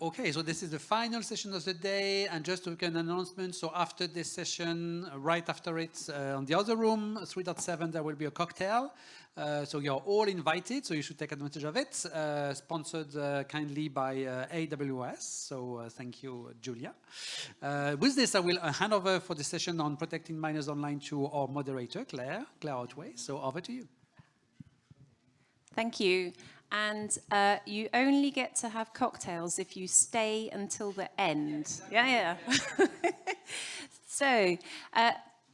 Okay, so this is the final session of the day, and just to make an announcement, so after this session, right after it, on the other room, 3.7, there will be a cocktail. So you're all invited, so you should take advantage of it. Sponsored kindly by AWS, so thank you, Julia. With this, I will hand over for the session on protecting minors online to our moderator, Claire Otway. So over to you. Thank you. And you only get to have cocktails if you stay until the end. Yeah. So,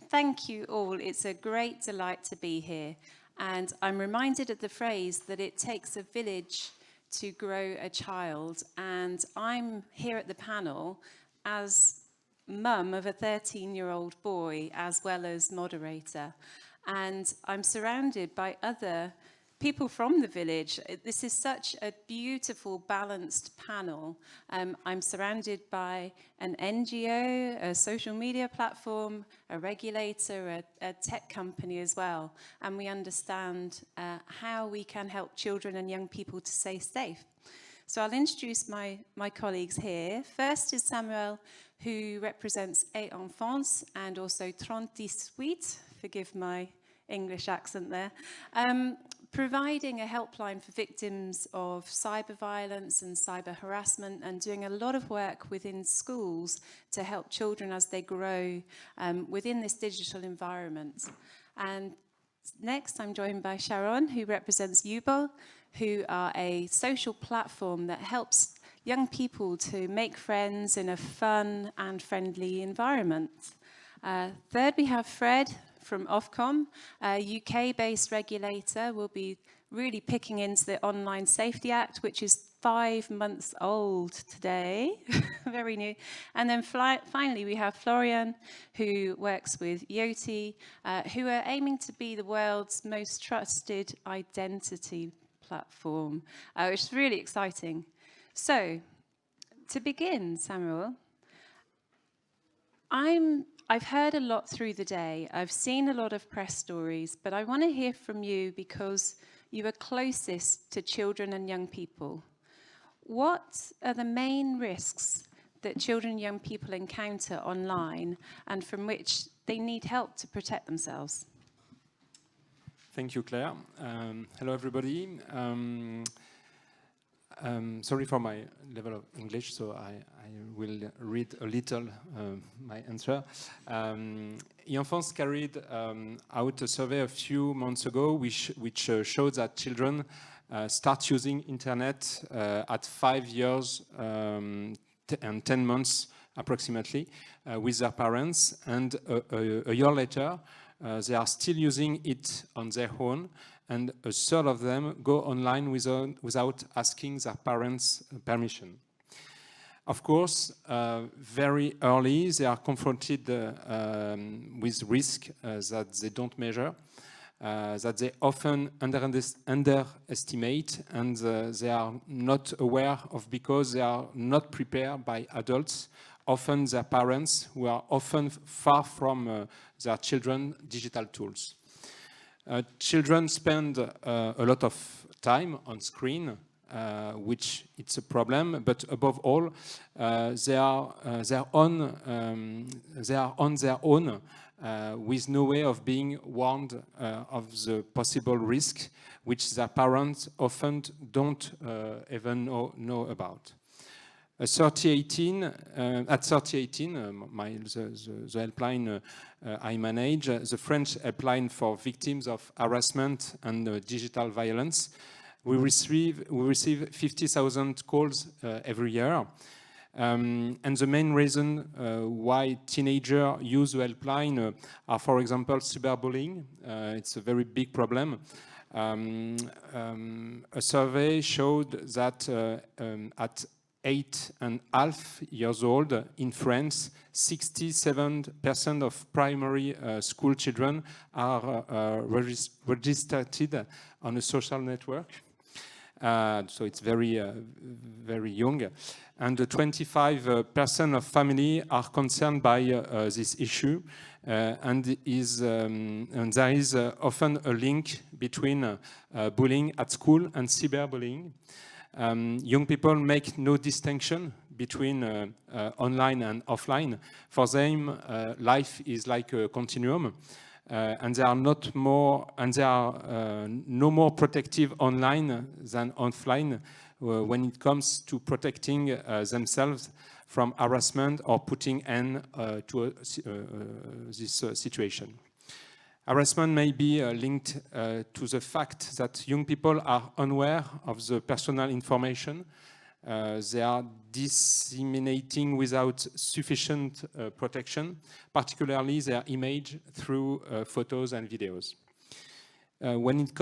thank you all. It's a great delight to be here. And I'm reminded of the phrase that it takes a village to grow a child. And I'm here at the panel as mum of a 13-year-old boy, as well as moderator. And I'm surrounded by other people from the village. This is such a beautiful, balanced panel. I'm surrounded by an NGO, a social media platform, a regulator, a tech company as well. And we understand how we can help children and young people to stay safe. So I'll introduce my colleagues here. First is Samuel, who represents T&SF and also 38, forgive my English accent there, providing a helpline for victims of cyber violence and cyber harassment, and doing a lot of work within schools to help children as they grow within this digital environment. And next, I'm joined by Sharone, who represents Yubo, who are a social platform that helps young people to make friends in a fun and friendly environment. Third, we have Fred from Ofcom, a UK-based regulator, will be really picking into the Online Safety Act, which is 5 months old today, very new. And then finally, we have Florian, who works with Yoti, who are aiming to be the world's most trusted identity platform, which is really exciting. So, to begin, Samuel, I've heard a lot through the day. I've seen a lot of press stories, but I want to hear from you because you are closest to children and young people. What are the main risks that children and young people encounter online and from which they need help to protect themselves? Thank you, Claire. Hello, everybody. Sorry for my level of English, so I will read a little my answer. T&SF carried out a survey a few months ago which showed that children start using internet at 5 years and 10 months approximately with their parents, and a year later they are still using it on their own, and a third of them go online without asking their parents' permission. Of course, very early they are confronted with risk that they don't measure, that they often underestimate, and they are not aware of because they are not prepared by adults, often their parents, who are often far from their children's digital tools. Children spend a lot of time on screen, which it's a problem, but above all, they are on their own with no way of being warned of the possible risk, which their parents often don't even know about. At 3018, the helpline I manage, the French helpline for victims of harassment and digital violence, we receive 50,000 calls every year. And the main reason why teenagers use the helpline are, for example, cyberbullying. It's a very big problem. A survey showed that at 8.5 years old in France, 67% of primary school children are registered on a social network. So it's very young. And 25% of families are concerned by this issue. And there is often a link between bullying at school and cyberbullying. Young people make no distinction between online and offline. For them, life is like a continuum, and there are no more protective online than offline when it comes to protecting themselves from harassment or putting end to this situation. Harassment may be linked to the fact that young people are unaware of the personal information. They are disseminating without sufficient protection, particularly their image through photos and videos. When it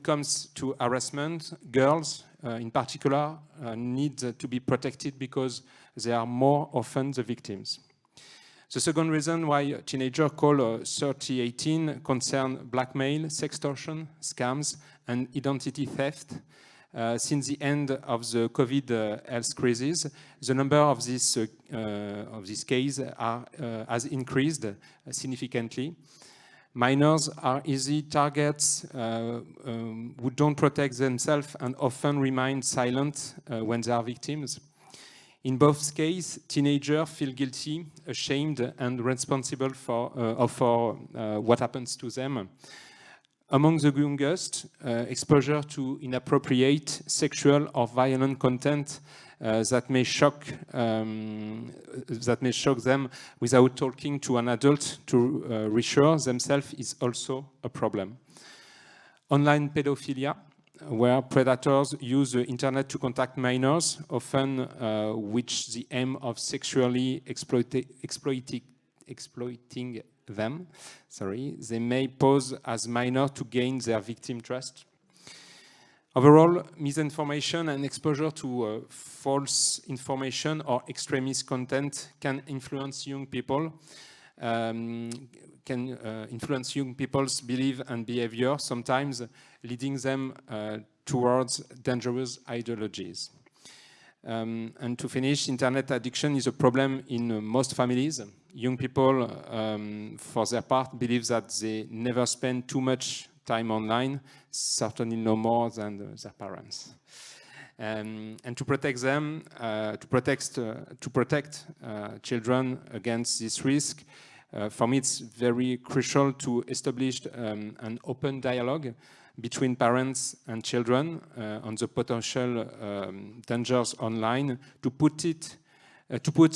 comes to harassment, girls in particular need to be protected because they are more often the victims. The second reason why teenagers call 3018 concern blackmail, sextortion, scams, and identity theft. Since the end of the COVID health crisis, the number of this case has increased significantly. Minors are easy targets who don't protect themselves and often remain silent when they are victims. In both cases, teenagers feel guilty, ashamed, and responsible for what happens to them. Among the youngest, exposure to inappropriate sexual or violent content that may shock them without talking to an adult to reassure themselves is also a problem. Online pedophilia, where predators use the internet to contact minors, often with the aim of sexually exploiting them. They may pose as minors to gain their victim trust. Overall, misinformation and exposure to false information or extremist content can influence young people, influence young people's belief and behavior, sometimes leading them towards dangerous ideologies. And to finish, internet addiction is a problem in most families. Young people, for their part, believe that they never spend too much time online, certainly no more than their parents. And to protect them, to protect children against this risk, for me it's very crucial to establish an open dialogue between parents and children on the potential dangers online, to put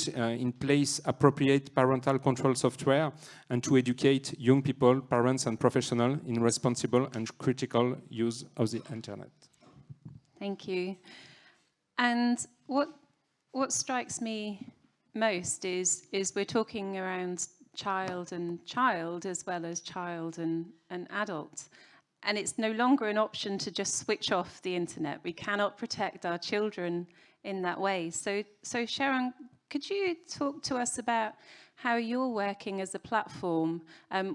in place appropriate parental control software, and to educate young people, parents and professionals in responsible and critical use of the internet. Thank you. And what strikes me most is we're talking around child and child as well as child and adult. And it's no longer an option to just switch off the internet. We cannot protect our children in that way. So Sharone, could you talk to us about how you're working as a platform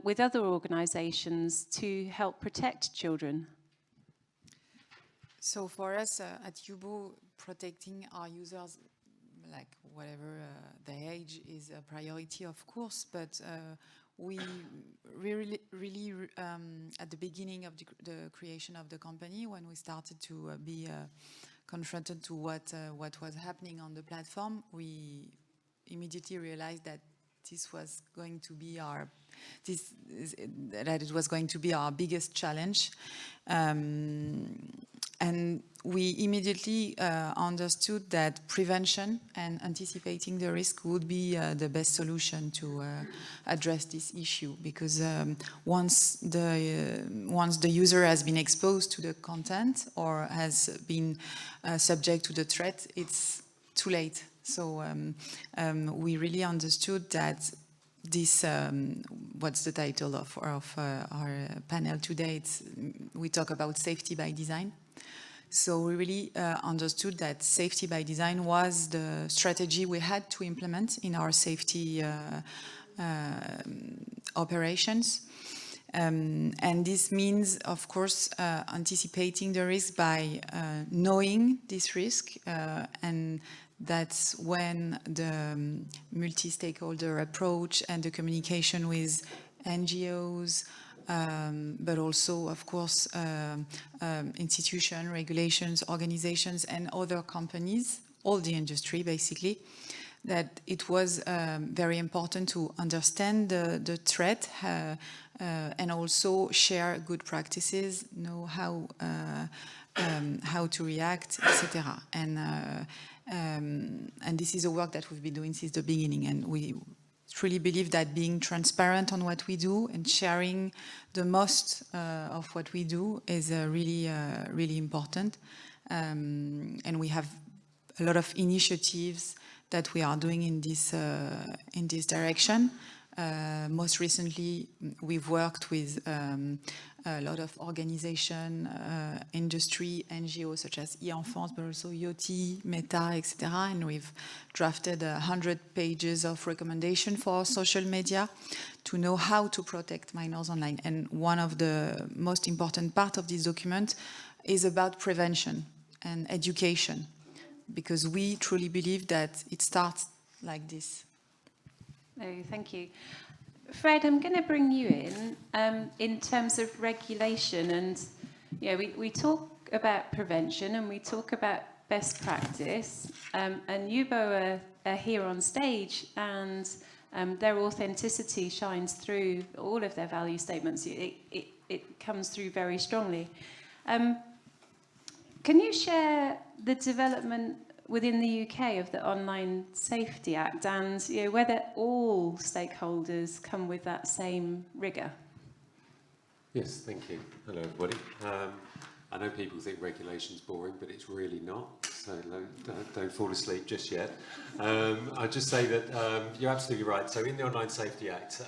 with other organizations to help protect children? So for us at Yubo, protecting our users, like whatever their age, is a priority, of course, but we really at the beginning of the creation of the company, when we started to be confronted to what was happening on the platform, we immediately realized that this was going to be our biggest challenge, and we immediately understood that prevention and anticipating the risk would be the best solution to address this issue, because once the user has been exposed to the content or has been subject to the threat, it's too late. So we really understood that this, what's the title of our panel today? We talk about safety by design. So we really understood that safety by design was the strategy we had to implement in our safety operations. And this means, of course, anticipating the risk by knowing this risk, and that's when the multi-stakeholder approach and the communication with NGOs, but also, of course, institutions, regulations, organizations, and other companies all the industry basically, that it was very important to understand the threat and also share good practices, know how to react, etc. And this is a work that we've been doing since the beginning, and we truly believe that being transparent on what we do and sharing the most of what we do is really important. And we have a lot of initiatives that we are doing in this direction. Most recently, we've worked with a lot of organization, industry, NGOs such as e-Enfance, but also IoT, Meta, etc. And we've drafted 100 pages of recommendation for social media to know how to protect minors online. And one of the most important part of this document is about prevention and education, because we truly believe that it starts like this. Oh, thank you. Fred, I'm going to bring you in terms of regulation. And we talk about prevention and we talk about best practice. And Yubo are here on stage, and their authenticity shines through all of their value statements. It comes through very strongly. Can you share the development within the UK of the Online Safety Act, and whether all stakeholders come with that same rigour? Yes, thank you. Hello, everybody. I know people think regulation's boring, but it's really not, so don't fall asleep just yet. I'll just say that you're absolutely right. So in the Online Safety Act,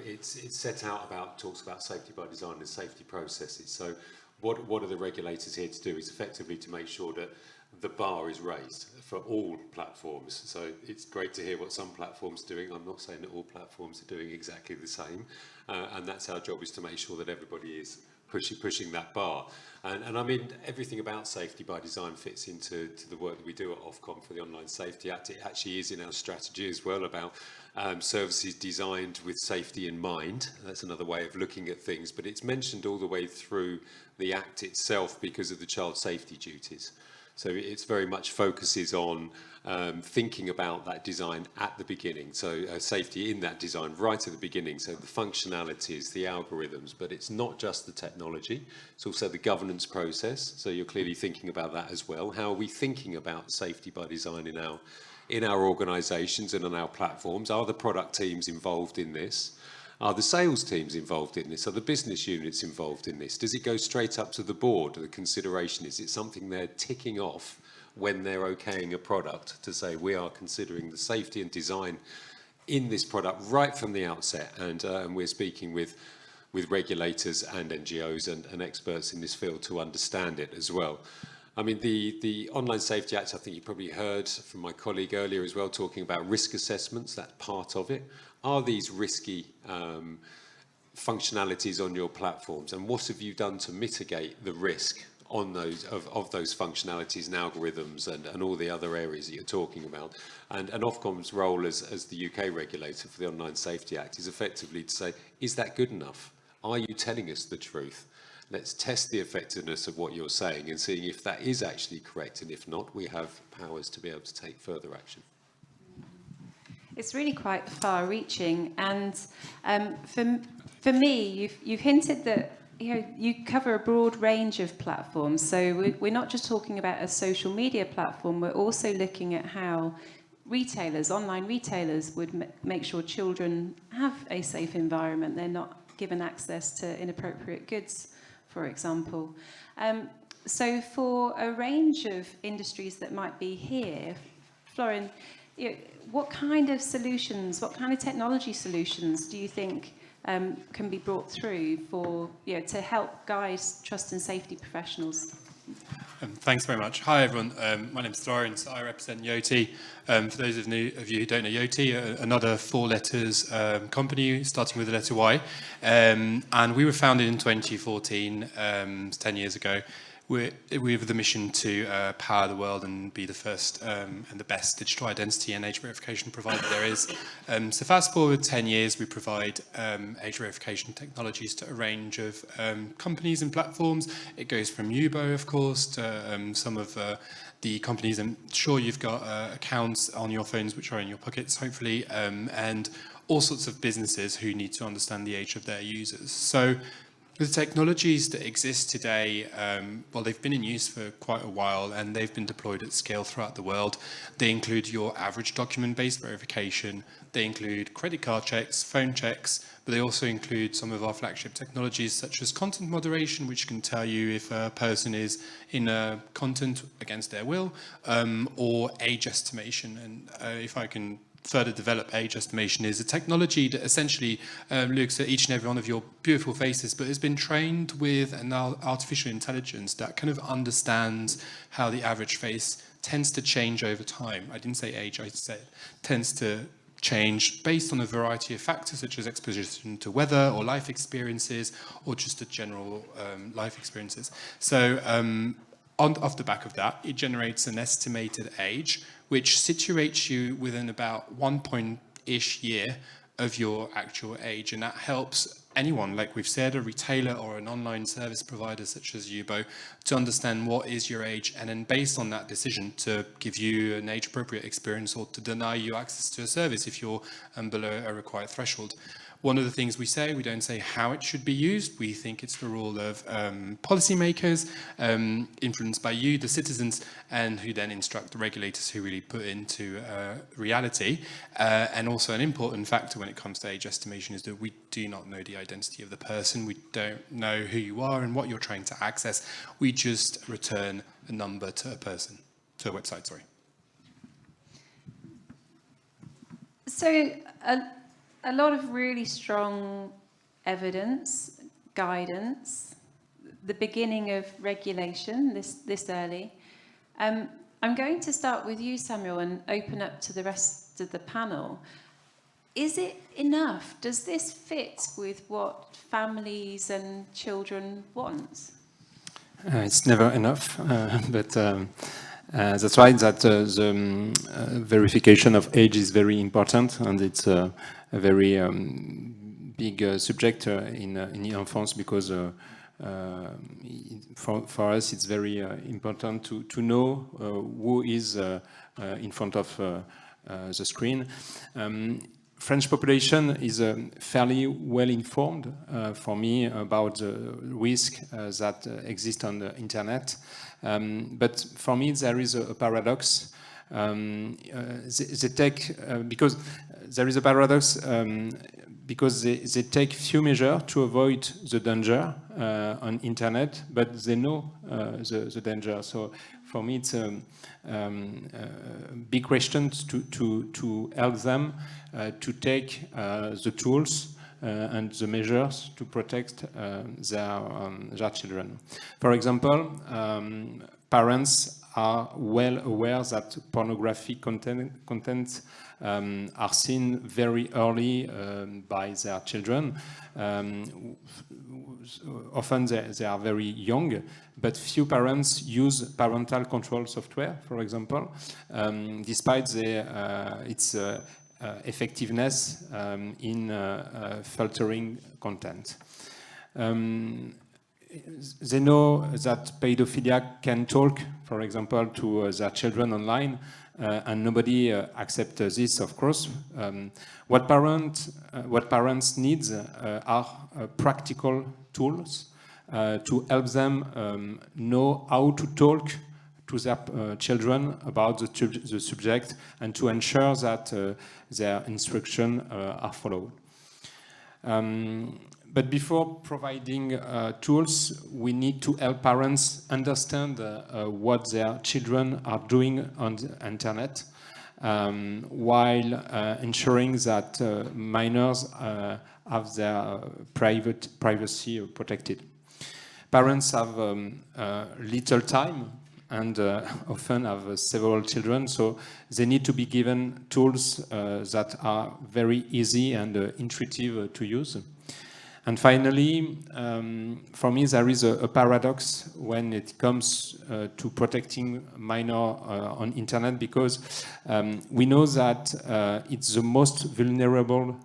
it's set out talks about safety by design and safety processes. So what are the regulators here to do is effectively to make sure that the bar is raised for all platforms. So it's great to hear what some platforms are doing. I'm not saying that all platforms are doing exactly the same, and that's our job, is to make sure that everybody is pushing that bar. And I mean, everything about safety by design fits into the work that we do at Ofcom for the Online Safety Act. It actually is in our strategy as well, about services designed with safety in mind. That's another way of looking at things, but it's mentioned all the way through the Act itself because of the child safety duties. So it's very much focuses on thinking about that design at the beginning. So safety in that design right at the beginning. So the functionalities, the algorithms, but it's not just the technology. It's also the governance process. So you're clearly thinking about that as well. How are we thinking about safety by design in our organisations and on our platforms? Are the product teams involved in this? Are the sales teams involved in this? Are the business units involved in this? Does it go straight up to the board? The consideration, is it something they're ticking off when they're okaying a product to say we are considering the safety and design in this product right from the outset? And we're speaking with regulators and NGOs and experts in this field to understand it as well. I mean, the Online Safety Act, I think you probably heard from my colleague earlier as well, talking about risk assessments, that part of it. Are these risky functionalities on your platforms, and what have you done to mitigate the risk on those of those functionalities and algorithms and all the other areas that you're talking about? And Ofcom's role as the UK regulator for the Online Safety Act is effectively to say, is that good enough? Are you telling us the truth? Let's test the effectiveness of what you're saying and seeing if that is actually correct, and if not, we have powers to be able to take further action. It's really quite far-reaching, and for me, you've hinted that you cover a broad range of platforms. So we're not just talking about a social media platform. We're also looking at how retailers, online retailers, would make sure children have a safe environment. They're not given access to inappropriate goods, for example. So for a range of industries that might be here, Florian, what kind of solutions, what kind of technology solutions do you think can be brought through for to help guide trust and safety professionals? Thanks very much. Hi everyone, my name's Florian, so I represent Yoti. For those of you who don't know Yoti, another 4 letters company starting with the letter Y. And we were founded in 2014, 10 years ago. We have the mission to power the world and be the first and the best digital identity and age verification provider there is. So fast forward 10 years, we provide age verification technologies to a range of companies and platforms. It goes from Yubo, of course, to some of the companies. I'm sure you've got accounts on your phones which are in your pockets, hopefully, and all sorts of businesses who need to understand the age of their users. So the technologies that exist today, well, they've been in use for quite a while and they've been deployed at scale throughout the world. They include your average document-based verification. They include credit card checks, phone checks, but they also include some of our flagship technologies such as content moderation, which can tell you if a person is in content against their will, or age estimation. And if I can further develop age estimation, is a technology that essentially looks at each and every one of your beautiful faces, but has been trained with an artificial intelligence that kind of understands how the average face tends to change over time. I didn't say age, I said tends to change based on a variety of factors such as exposition to weather or life experiences or just the general life experiences. So off the back of that, it generates an estimated age which situates you within about 1 point-ish year of your actual age. And that helps anyone, like we've said, a retailer or an online service provider such as Yubo, to understand what is your age, and then based on that decision to give you an age-appropriate experience or to deny you access to a service if you're below a required threshold. One of the things we say, we don't say how it should be used. We think it's the role of policymakers, influenced by you, the citizens, and who then instruct the regulators who really put into reality. And also an important factor when it comes to age estimation is that we do not know the identity of the person. We don't know who you are and what you're trying to access. We just return a number to a person, to a website, sorry. So, a lot of really strong evidence, guidance, the beginning of regulation this early. I'm going to start with you, Samuel, and open up to the rest of the panel. Is it enough? Does this fit with what families and children want? It's never enough, but that's right that the verification of age is very important, and it's a very big subject in enfance, because for us it's very important to know who is in front of the screen. French population is fairly well informed for me about the risk that exist on the internet. But for me, there is a paradox. They take, because there is a paradox, because they take few measures to avoid the danger on internet, but they know the danger. So for me, it's a big question to help them to take the tools and the measures to protect their children. For example, parents are well aware that pornographic content are seen very early by their children. Often they are very young, but few parents use parental control software, for example, despite its effectiveness in filtering content. They know that pedophilia can talk, for example, to their children online, and nobody accepts this, of course. What parents need are practical tools to help them know how to talk to their children about the subject, and to ensure that their instructions are followed. But before providing tools, we need to help parents understand what their children are doing on the internet, while ensuring that minors have their privacy protected. Parents have little time and often have several children, so they need to be given tools that are very easy and intuitive to use. And finally, for me, there is a paradox when it comes to protecting minors on internet, because we know that it's the most vulnerable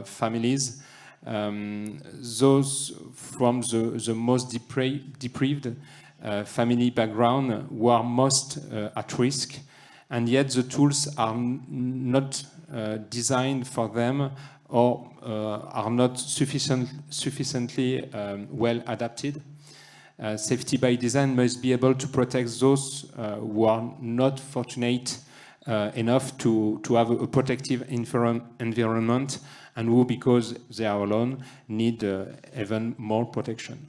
families, those from the most deprived, family background who are most at risk, and yet the tools are not designed for them or are not sufficiently well adapted. Safety by design must be able to protect those who are not fortunate enough to have a protective environment, and who, because they are alone, need even more protection.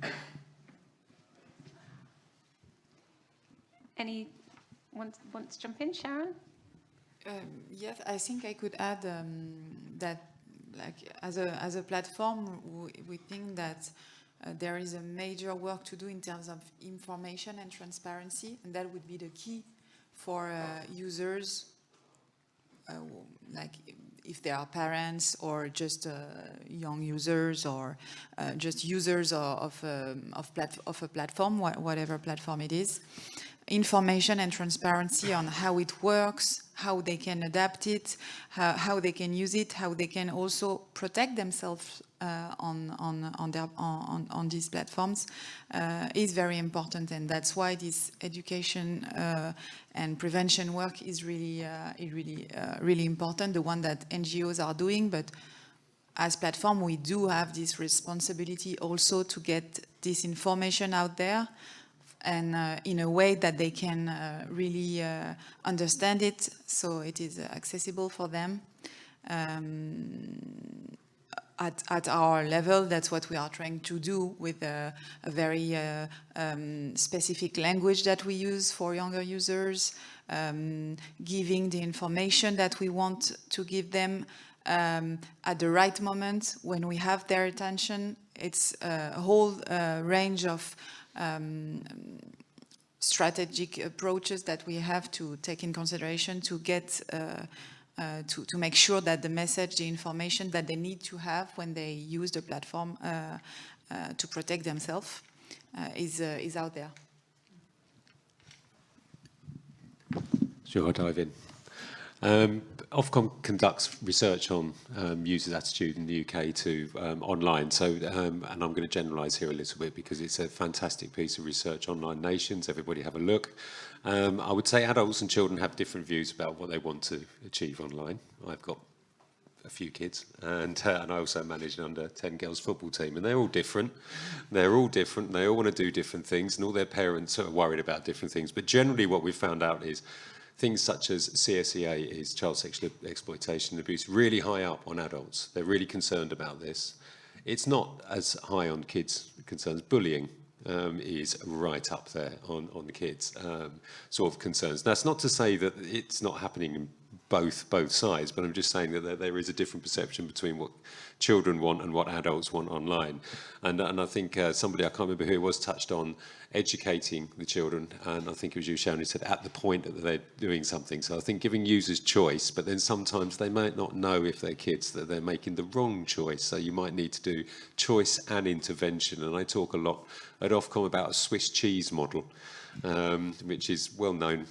Any want to jump in, Sharon? Yes, I think I could add that, like, as a platform, we think that there is a major work to do in terms of information and transparency, and that would be the key for users, like if they are parents or just young users or just users of a platform, whatever platform it is. Information and transparency on how it works, how they can adapt it, how they can use it, how they can also protect themselves on these platforms is very important, and that's why this education and prevention work is really important. The one that NGOs are doing, but as platform we do have this responsibility also to get this information out there, and in a way that they can really understand it, so it is accessible for them. At our level, that's what we are trying to do with a very specific language that we use for younger users, giving the information that we want to give them at the right moment when we have their attention. It's a whole range of strategic approaches that we have to take in consideration to get to make sure that the message, the information that they need to have when they use the platform to protect themselves is out there. Sure, I'll dive in. Ofcom conducts research on users' attitude in the UK to online. So, and I'm going to generalise here a little bit because it's a fantastic piece of research, Online Nations. Everybody have a look. I would say adults and children have different views about what they want to achieve online. I've got a few kids, and I also manage an under-10 girls football team, and they're all different. They're all different. They all want to do different things, and all their parents are worried about different things. But generally, what we've found out is things such as CSEA, is child sexual exploitation and abuse, really high up on adults. They're really concerned about this. It's not as high on kids' concerns. Bullying is right up there on the kids' sort of concerns. That's not to say that it's not happening in both sides, but I'm just saying that there is a different perception between what children want and what adults want online. And I think somebody, I can't remember who it was, touched on educating the children, and I think it was you, Sharon, who said at the point that they're doing something. So I think giving users choice, but then sometimes they might not know, if they're kids, that they're making the wrong choice. So you might need to do choice and intervention. And I talk a lot at Ofcom about a Swiss cheese model, which is well known.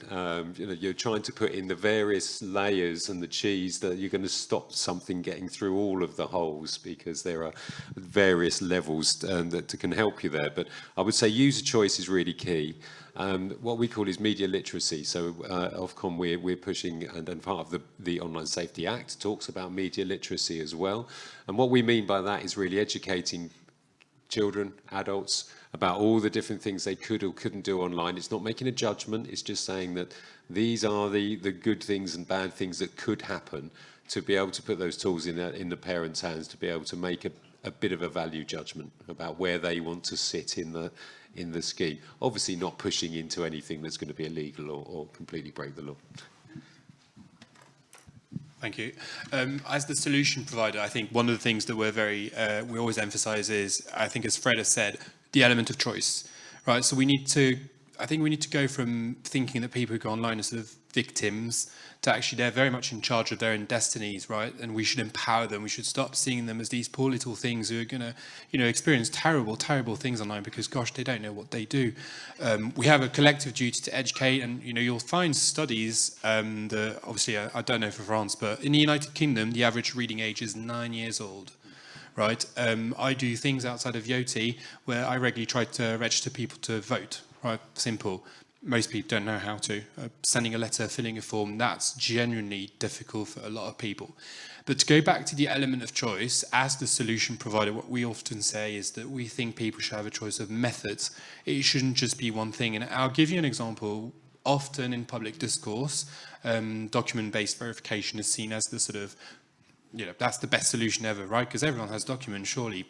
You know, you're trying to put in the various layers and the cheese that you're going to stop something getting through all of the holes, because there are various levels that can help you there. But I would say user choice is really key. What we call is media literacy. So Ofcom, we're pushing, and part of the Online Safety Act talks about media literacy as well. And what we mean by that is really educating children, adults, about all the different things they could or couldn't do online. It's not making a judgment, it's just saying that these are the good things and bad things that could happen, to be able to put those tools in the parents' hands, to be able to make a bit of a value judgment about where they want to sit in the scheme. Obviously not pushing into anything that's going to be illegal or completely break the law. Thank you. As the solution provider, I think one of the things that we always emphasise is, I think as Fred has said, the element of choice, right? So I think we need to go from thinking that people who go online are sort of victims to actually they're very much in charge of their own destinies, right? And we should empower them. We should stop seeing them as these poor little things who are going to, you know, experience terrible, terrible things online because, gosh, they don't know what they do. We have a collective duty to educate, and, you know, you'll find studies, obviously, I don't know for France, but in the United Kingdom, the average reading age is 9 years old. Right, I do things outside of Yoti where I regularly try to register people to vote. right? Simple. Most people don't know how to. Sending a letter, filling a form, that's genuinely difficult for a lot of people. But to go back to the element of choice, as the solution provider, what we often say is that we think people should have a choice of methods. It shouldn't just be one thing. And I'll give you an example. Often in public discourse, document-based verification is seen as the sort of, that's the best solution ever, right? Because everyone has documents, surely.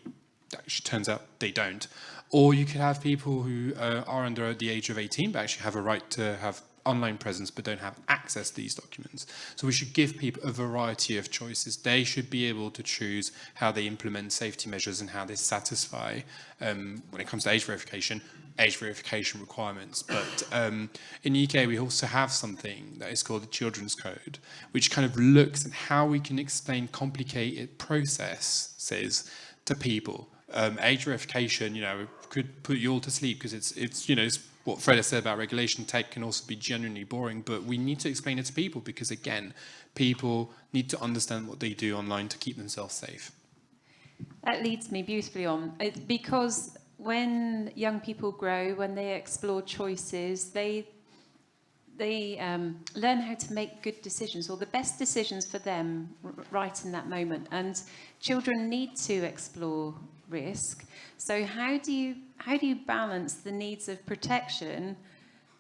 Actually, turns out they don't. Or you could have people who are under the age of 18 but actually have a right to have online presence but don't have access to these documents. So we should give people a variety of choices. They should be able to choose how they implement safety measures and how they satisfy, when it comes to age verification requirements. But in the UK, we also have something that is called the Children's Code, which kind of looks at how we can explain complicated processes to people. Age verification, could put you all to sleep because it's what Fred has said about regulation. Tech can also be genuinely boring, but we need to explain it to people because, again, people need to understand what they do online to keep themselves safe. That leads me beautifully on. Because when young people grow, when they explore choices, they learn how to make good decisions or the best decisions for them right in that moment. And children need to explore risk. So how do you balance the needs of protection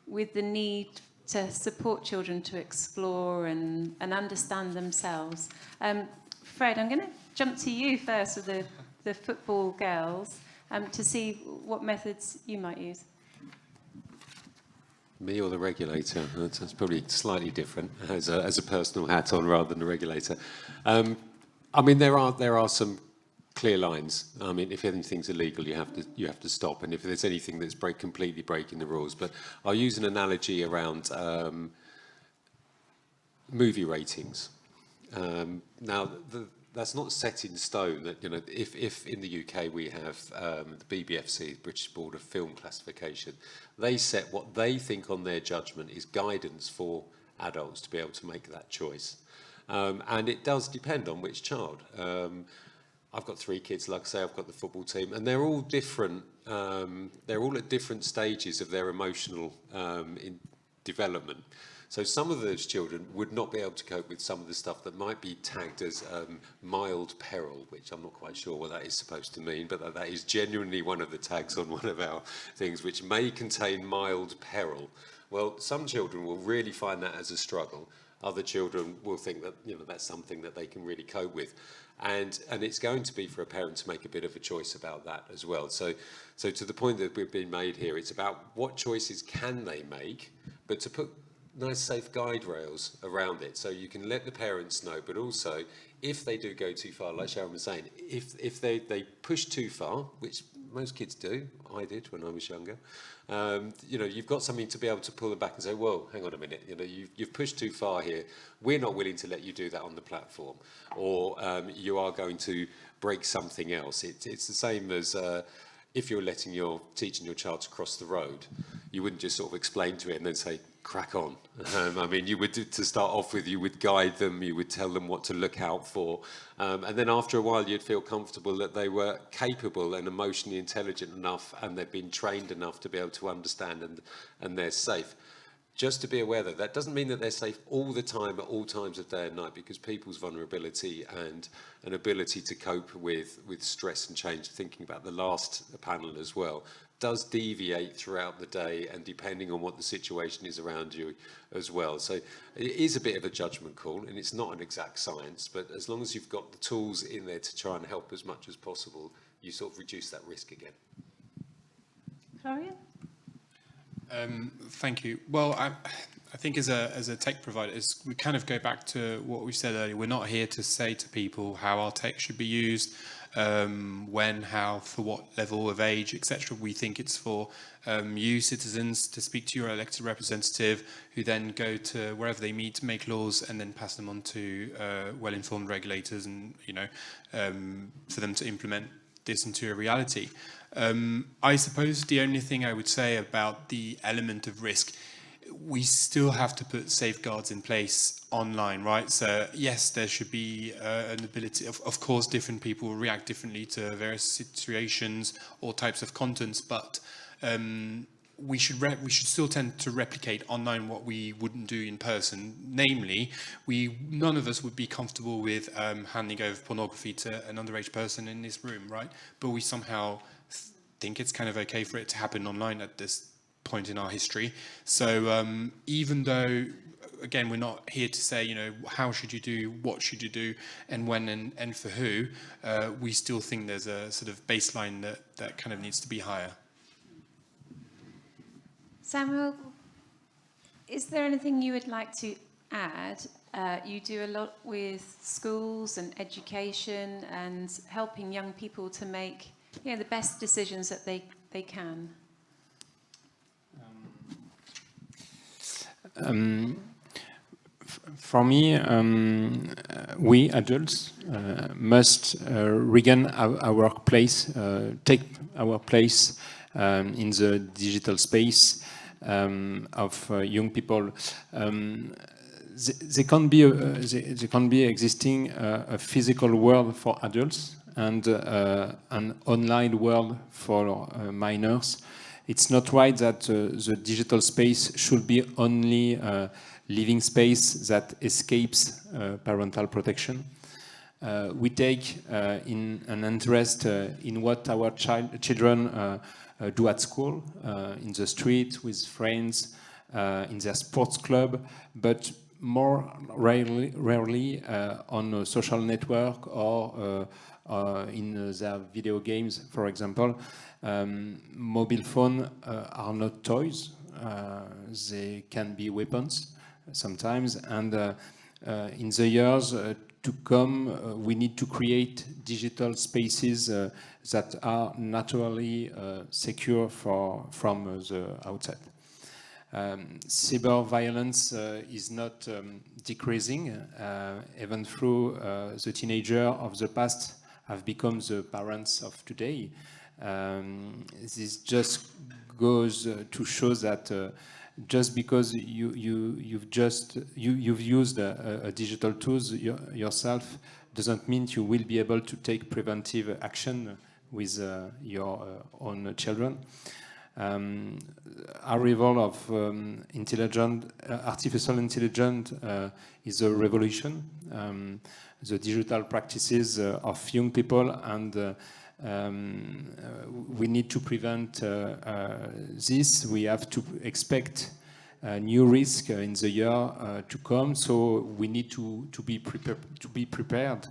with the need to support children to explore and understand themselves? Fred, I'm going to jump to you first with the football girls to see what methods you might use. Me or the regulator? That's probably slightly different as a personal hat on rather than the regulator. I mean, there are some clear lines. I mean, if anything's illegal, you have to stop, and if there's anything that's completely breaking the rules. But I'll use an analogy around movie ratings. Now, that's not set in stone. That if in the UK we have the BBFC, British Board of Film Classification, they set what they think on their judgment is guidance for adults to be able to make that choice, and it does depend on which child. I've got 3 kids, like I say, I've got the football team, and they're all different. They're all at different stages of their emotional development. So some of those children would not be able to cope with some of the stuff that might be tagged as mild peril, which I'm not quite sure what that is supposed to mean, but that is genuinely one of the tags on one of our things, which may contain mild peril. Well, some children will really find that as a struggle. Other children will think that that's something that they can really cope with. And it's going to be for a parent to make a bit of a choice about that as well. So to the point that we've been made here, it's about what choices can they make, but to put nice safe guide rails around it so you can let the parents know, but also if they do go too far, like Sharon was saying, if they push too far, which most kids do, I did when I was younger, you've got something to be able to pull them back and say, whoa, hang on a minute, you've pushed too far here. We're not willing to let you do that on the platform, or you are going to break something else. It's the same as if you're teaching your child to cross the road. You wouldn't just sort of explain to it and then say, crack on. I mean, you would, to start off with, you would guide them, you would tell them what to look out for. And then after a while, you'd feel comfortable that they were capable and emotionally intelligent enough and they've been trained enough to be able to understand and they're safe. Just to be aware that doesn't mean that they're safe all the time at all times of day and night, because people's vulnerability and an ability to cope with stress and change, thinking about the last panel as well, does deviate throughout the day and depending on what the situation is around you as well. So it is a bit of a judgment call and it's not an exact science, but as long as you've got the tools in there to try and help as much as possible, you sort of reduce that risk again. Florian? Thank you. Well, I think as a tech provider, we kind of go back to what we said earlier. We're not here to say to people how our tech should be used, when, how, for what level of age, etc. We think it's for you, citizens, to speak to your elected representative, who then go to wherever they meet to make laws and then pass them on to well-informed regulators, and for them to implement this into a reality. I suppose the only thing I would say about the element of risk, we still have to put safeguards in place online, right? So yes, there should be an ability, of course, different people react differently to various situations or types of contents, but we should still tend to replicate online what we wouldn't do in person. Namely, none of us would be comfortable with handing over pornography to an underage person in this room, right? But we somehow think it's kind of okay for it to happen online at this point in our history. So even though, again, we're not here to say, you know, how should you do, what should you do, and when and for who, we still think there's a sort of baseline that kind of needs to be higher. Samuel, is there anything you would like to add? You do a lot with schools and education and helping young people to make, you know, the best decisions that they can. For me, we adults must regain our place, take our place in the digital space of young people. They can't be existing a physical world for adults and an online world for minors. It's not right that the digital space should be only living space that escapes parental protection. We take in an interest in what our children do at school, in the street, with friends, in their sports club, but more rarely on a social network or in their video games, for example. Mobile phones are not toys. They can be weapons sometimes, and in the years to come, we need to create digital spaces that are naturally secure from the outside. Cyber violence is not decreasing, even though the teenager of the past have become the parents of today. This just goes to show that just because you've used a digital tools yourself doesn't mean you will be able to take preventive action with your own children. Arrival of artificial intelligence is a revolution. The digital practices of young people, and we need to prevent this. We have to expect new risk in the year to come. So we need to be prepared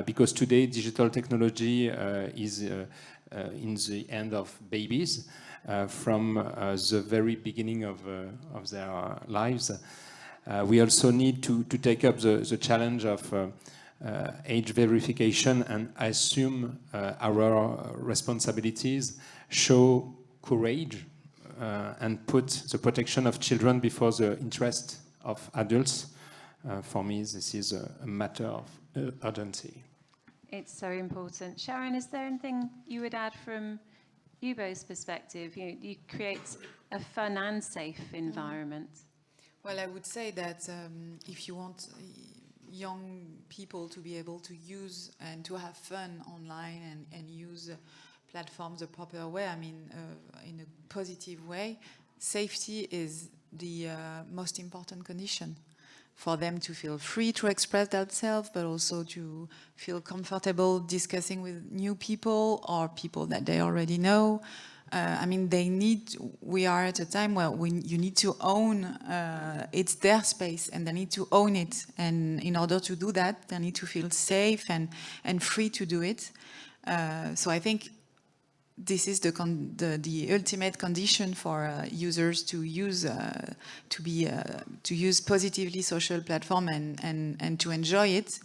because today digital technology is in the hand of babies from the very beginning of their lives. We also need to take up the challenge of age verification and assume our responsibilities, show courage, and put the protection of children before the interest of adults. For me, this is a matter of urgency. It's so important. Sharone, is there anything you would add from Yubo's perspective? You create a fun and safe environment. Well, I would say that if you want young people to be able to use and to have fun online and use platforms the proper way, I mean, in a positive way, safety is the most important condition for them to feel free to express themselves, but also to feel comfortable discussing with new people or people that they already know. I mean, we are at a time where you need to own, it's their space and they need to own it. And in order to do that, they need to feel safe and free to do it. So I think this is the ultimate condition for users to use positively social platform and to enjoy it.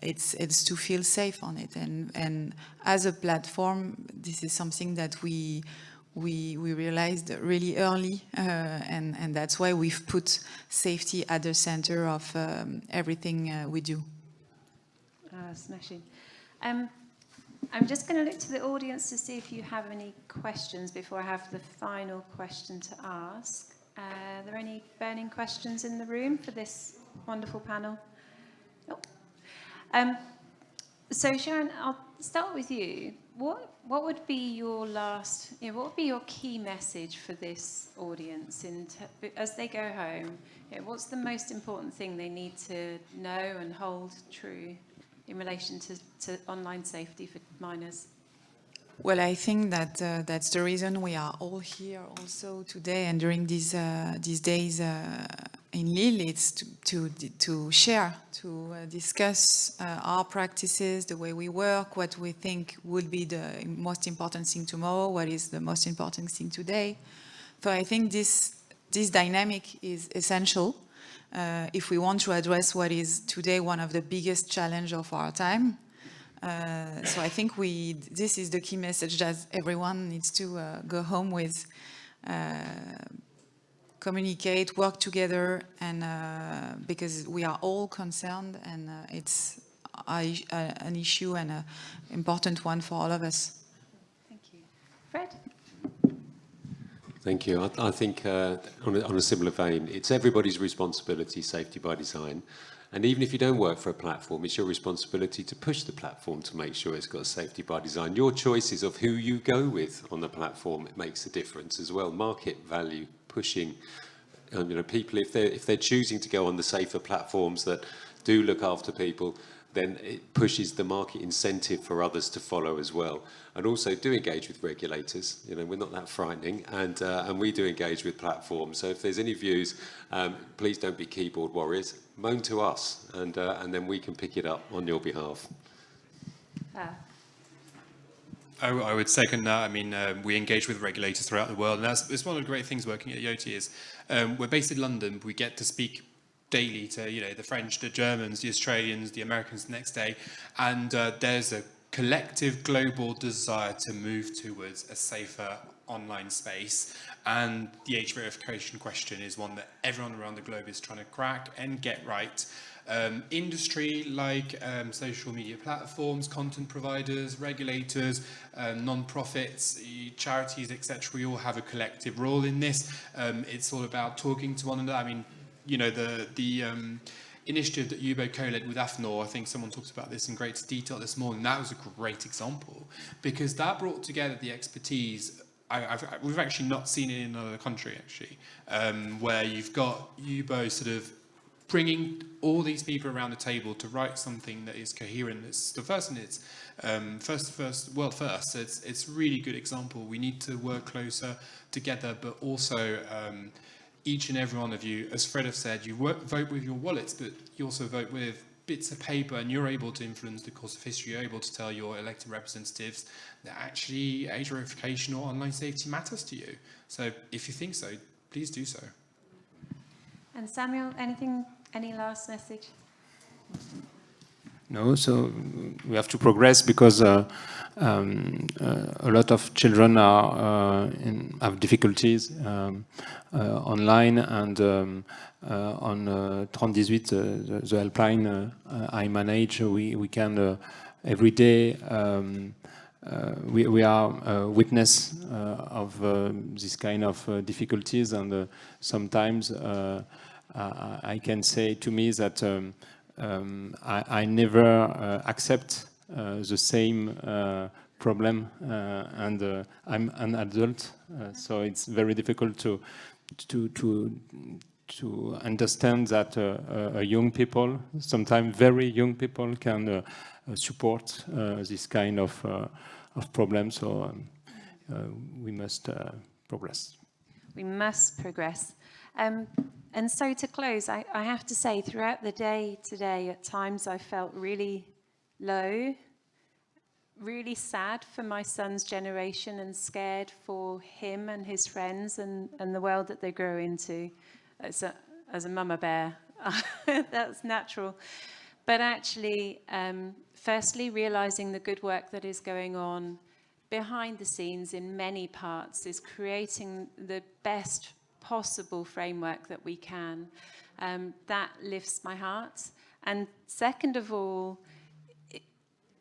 It's to feel safe on it, and as a platform, this is something that we realized really early, and that's why we've put safety at the center of everything we do. Smashing. I'm just going to look to the audience to see if you have any questions before I have the final question to ask. Are there any burning questions in the room for this wonderful panel? Nope. So Sharone, I'll start with you. what would be your last, what would be your key message for this audience as they go home? What's the most important thing they need to know and hold true in relation to online safety for minors? Well, I think that that's the reason we are all here also today and during these days in Lille. It's to share, to discuss our practices, the way we work, what we think would be the most important thing tomorrow, what is the most important thing today. So I think this dynamic is essential if we want to address what is today one of the biggest challenges of our time. So I think this is the key message that everyone needs to go home with, communicate, work together, and because we are all concerned, and it's an issue and an important one for all of us. Thank you. Fred? Thank you. I think on a similar vein, it's everybody's responsibility, safety by design. And even if you don't work for a platform, it's your responsibility to push the platform to make sure it's got safety by design. Your choices of who you go with on the platform, it makes a difference as well. Market value, pushing, people, if they're choosing to go on the safer platforms that do look after people, then it pushes the market incentive for others to follow as well. And also do engage with regulators. We're not that frightening, and we do engage with platforms. So if there's any views, please don't be keyboard warriors. Moan to us, and then we can pick it up on your behalf. I would second that. I mean, we engage with regulators throughout the world, and it's one of the great things working at Yoti is we're based in London, but we get to speak daily to the French, the Germans, the Australians, the Americans the next day, and there's a collective global desire to move towards a safer online space, and the age verification question is one that everyone around the globe is trying to crack and get right. Industry like social media platforms, content providers, regulators, non-profits, charities, etc. We all have a collective role in this. It's all about talking to one another. I mean, the initiative that Yubo co-led with AFNOR, I think someone talked about this in greater detail this morning. That was a great example because that brought together the expertise. We've actually not seen it in another country, actually, where you've got Yubo sort of bringing all these people around the table to write something that is coherent. It's the first, and it's world first. So it's a really good example. We need to work closer together, but also each and every one of you, as Fred have said, you vote with your wallets, but you also vote with bits of paper, and you're able to influence the course of history. You're able to tell your elected representatives that actually age verification or online safety matters to you. So if you think so, please do so. And Samuel, any last message? No, so we have to progress because a lot of children have difficulties online, and on 3018, the helpline I manage, we can every day we are witness of this kind of difficulties, and sometimes I can say to me that I never accept the same problem, and I'm an adult, so it's very difficult to understand that young people, sometimes very young people, can support this kind of problem. So we must progress. We must progress. And so to close, I have to say, throughout the day today, at times I felt really low, really sad for my son's generation and scared for him and his friends and the world that they grow into. As a mama bear, that's natural. But actually, firstly, realizing the good work that is going on behind the scenes in many parts is creating the best possible framework that we can. That lifts my heart. And second of all,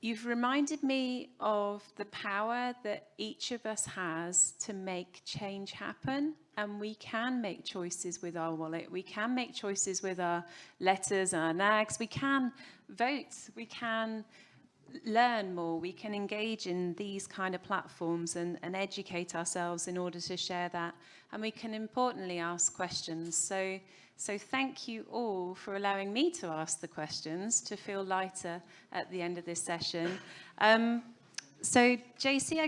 you've reminded me of the power that each of us has to make change happen. And we can make choices with our wallet. We can make choices with our letters and our nags. We can vote. We can learn more, we can engage in these kind of platforms and educate ourselves in order to share that. And we can importantly ask questions. So thank you all for allowing me to ask the questions, to feel lighter at the end of this session. So JC, I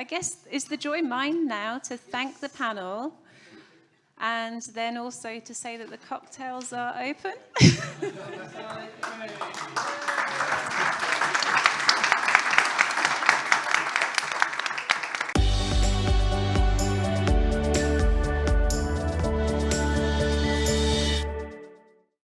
guess is the joy mine now to thank the panel and then also to say that the cocktails are open.